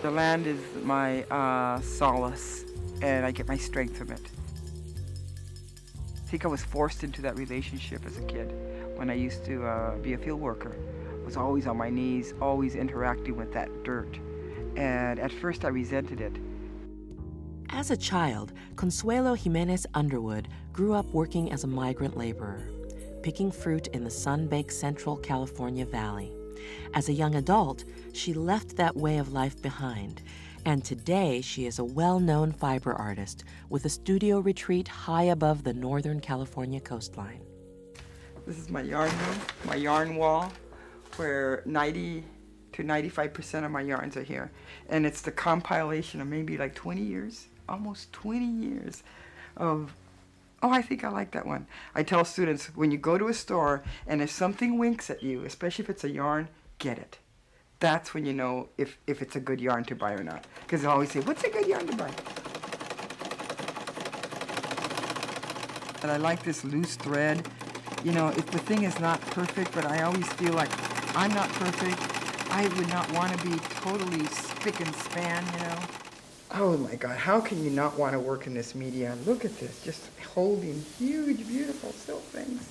The land is my solace, and I get my strength from it. I think I was forced into that relationship as a kid when I used to be a field worker. I was always on my knees, always interacting with that dirt. And at first I resented it. As a child, Consuelo Jimenez Underwood grew up working as a migrant laborer, picking fruit in the sun-baked Central California Valley. As a young adult, she left that way of life behind, and today she is a well-known fiber artist with a studio retreat high above the Northern California coastline. This is my yarn room, my yarn wall, where 90 to 95% of my yarns are here. And it's the compilation of maybe like 20 years, almost 20 years of, oh, I think I like that one. I tell students, when you go to a store and if something winks at you, especially if it's a yarn, get it. That's when you know if it's a good yarn to buy or not. Because they always say, what's a good yarn to buy? And I like this loose thread. You know, if the thing is not perfect, but I always feel like I'm not perfect. I would not want to be totally spick and span, you know. Oh my God, how can you not want to work in this medium? Look at this, just holding huge, beautiful silk things.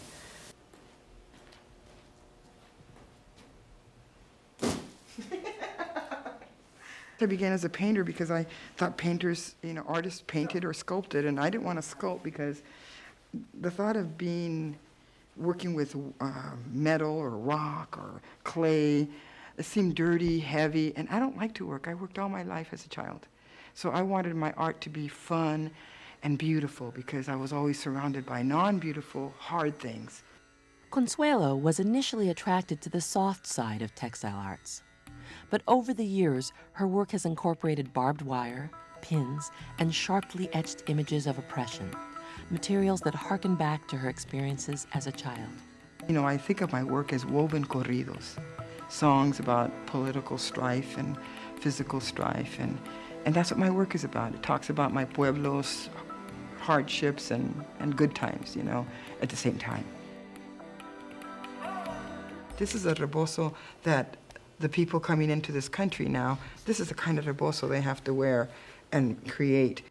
I began as a painter because I thought painters, you know, artists painted or sculpted, and I didn't want to sculpt because the thought of working with metal or rock or clay, it seemed dirty, heavy, and I don't like to work. I worked all my life as a child. So I wanted my art to be fun and beautiful because I was always surrounded by non-beautiful, hard things. Consuelo was initially attracted to the soft side of textile arts. But over the years, her work has incorporated barbed wire, pins, and sharply etched images of oppression, materials that harken back to her experiences as a child. You know, I think of my work as woven corridos, songs about political strife and physical strife, and that's what my work is about. It talks about my pueblo's hardships and good times, you know, at the same time. This is a rebozo that the people coming into this country now, this is the kind of rebozo they have to wear and create.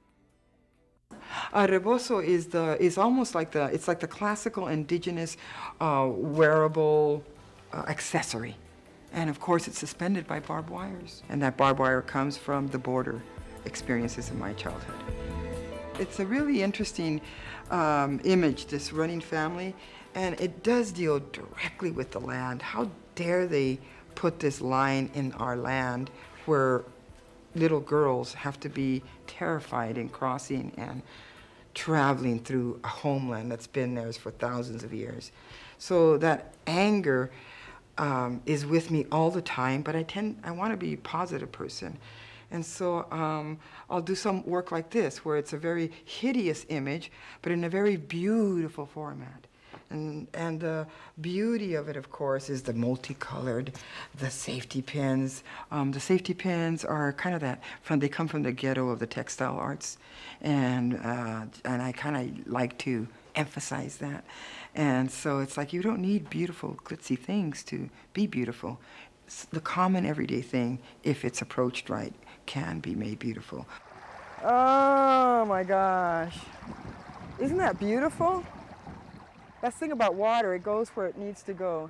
A rebozo is almost like it's like the classical indigenous wearable accessory. And of course it's suspended by barbed wires. And that barbed wire comes from the border experiences of my childhood. It's a really interesting image, this running family, and it does deal directly with the land. How dare they put this line in our land where little girls have to be terrified in crossing and traveling through a homeland that's been theirs for thousands of years. So that anger is with me all the time, but I want to be a positive person. And so I'll do some work like this, where it's a very hideous image, but in a very beautiful format. And the beauty of it, of course, is the multicolored, the safety pins. The safety pins are kind of they come from the ghetto of the textile arts. And I kind of like to emphasize that. And so it's like you don't need beautiful, glitzy things to be beautiful. The common everyday thing, if it's approached right, can be made beautiful. Oh my gosh. Isn't that beautiful? That's the thing about water, it goes where it needs to go.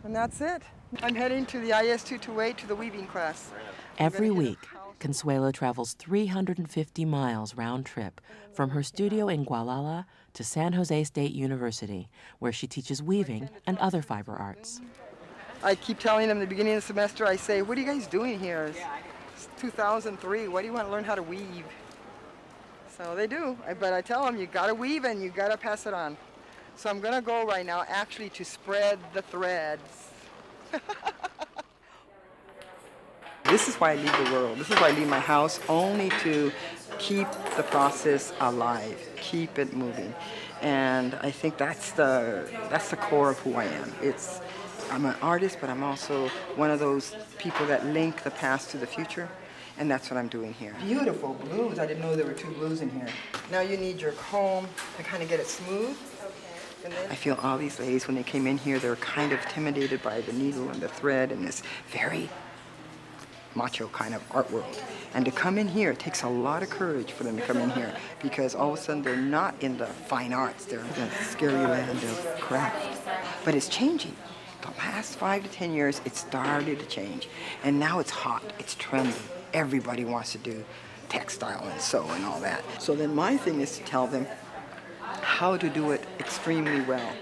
And that's it. I'm heading to the IS-228 to the weaving class. Every week, Consuelo travels 350 miles round trip from her studio in Gualala to San Jose State University, where she teaches weaving and other fiber arts. I keep telling them at the beginning of the semester, I say, what are you guys doing here? It's 2003, why do you want to learn how to weave? So they do, but I tell them, you gotta weave and you gotta pass it on. So I'm gonna go right now actually to spread the threads. This is why I leave the world. This is why I leave my house, only to keep the process alive, keep it moving. And I think that's the core of who I am. I'm an artist, but I'm also one of those people that link the past to the future. And that's what I'm doing here. Beautiful blues. I didn't know there were two blues in here. Now you need your comb to kind of get it smooth. Okay. I feel all these ladies, when they came in here, they were kind of intimidated by the needle and the thread and this very macho kind of art world. And to come in here, it takes a lot of courage for them to come in here, because all of a sudden they're not in the fine arts, they're in the scary land of craft. But it's changing. The last 5 to 10 years, it started to change. And now it's hot, it's trendy. Everybody wants to do textile and sew and all that. So then my thing is to tell them how to do it extremely well,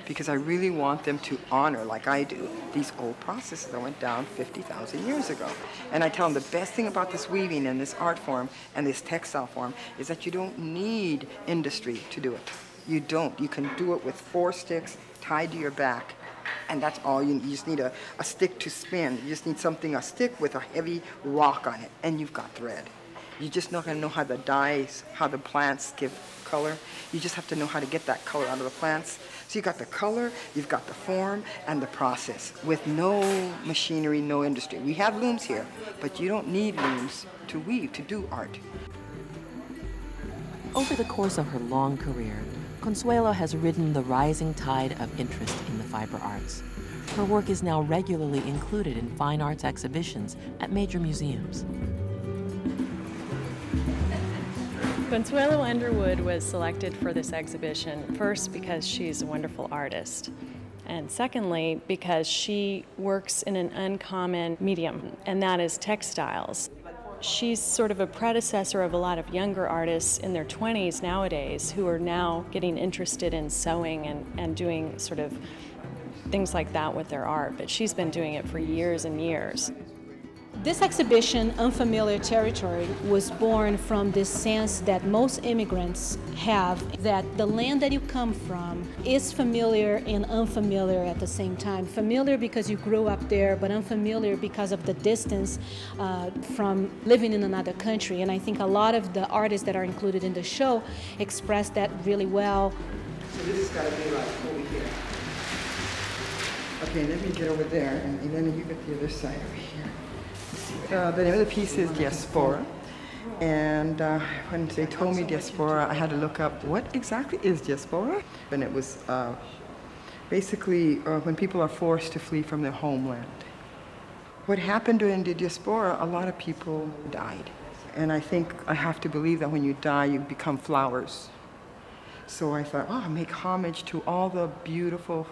because I really want them to honor, like I do, these old processes that went down 50,000 years ago. And I tell them the best thing about this weaving and this art form and this textile form is that you don't need industry to do it. You don't. You can do it with 4 sticks tied to your back, and that's all you need. You just need a stick to spin. You just need a stick with a heavy rock on it, and you've got thread. You're just not going to know how the dyes, how the plants give color. You just have to know how to get that color out of the plants. So you've got the color, you've got the form, and the process with no machinery, no industry. We have looms here, but you don't need looms to weave, to do art. Over the course of her long career, Consuelo has ridden the rising tide of interest in the fiber arts. Her work is now regularly included in fine arts exhibitions at major museums. Consuelo Underwood was selected for this exhibition, first because she's a wonderful artist, and secondly because she works in an uncommon medium, and that is textiles. She's sort of a predecessor of a lot of younger artists in their 20s nowadays who are now getting interested in sewing and doing sort of things like that with their art, but she's been doing it for years and years. This exhibition, Unfamiliar Territory, was born from this sense that most immigrants have, that the land that you come from is familiar and unfamiliar at the same time. Familiar because you grew up there, but unfamiliar because of the distance from living in another country. And I think a lot of the artists that are included in the show express that really well. So this has got to be like over here. Okay, let me get over there, and then you get the other side over here. The name of the piece is Diaspora, and when they told me Diaspora, I had to look up what exactly is Diaspora, and it was basically when people are forced to flee from their homeland. What happened during the Diaspora, a lot of people died, and I think I have to believe that when you die, you become flowers. So I thought, oh, make homage to all the beautiful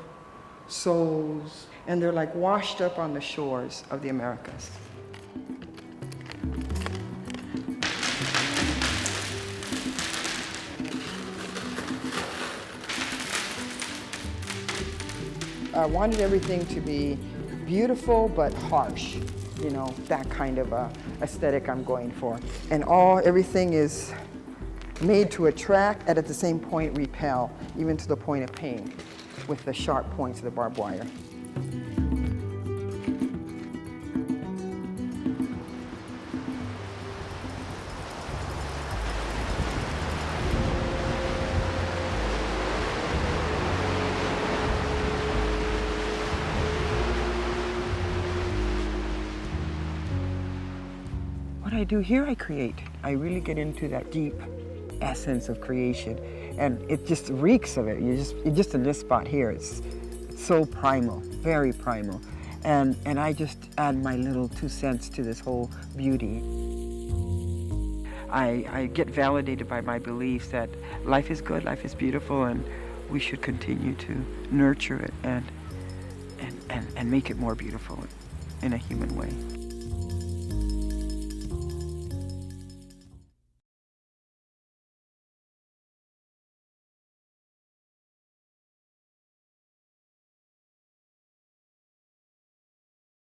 souls, and they're like washed up on the shores of the Americas. I wanted everything to be beautiful but harsh, you know, that kind of aesthetic I'm going for. And everything is made to attract and at the same point repel, even to the point of pain, with the sharp points of the barbed wire. What I do here, I create. I really get into that deep essence of creation, and it just reeks of it. You're just in this spot here. It's so primal, very primal, and I just add my little 2 cents to this whole beauty. I get validated by my beliefs that life is good, life is beautiful, and we should continue to nurture it and make it more beautiful in a human way.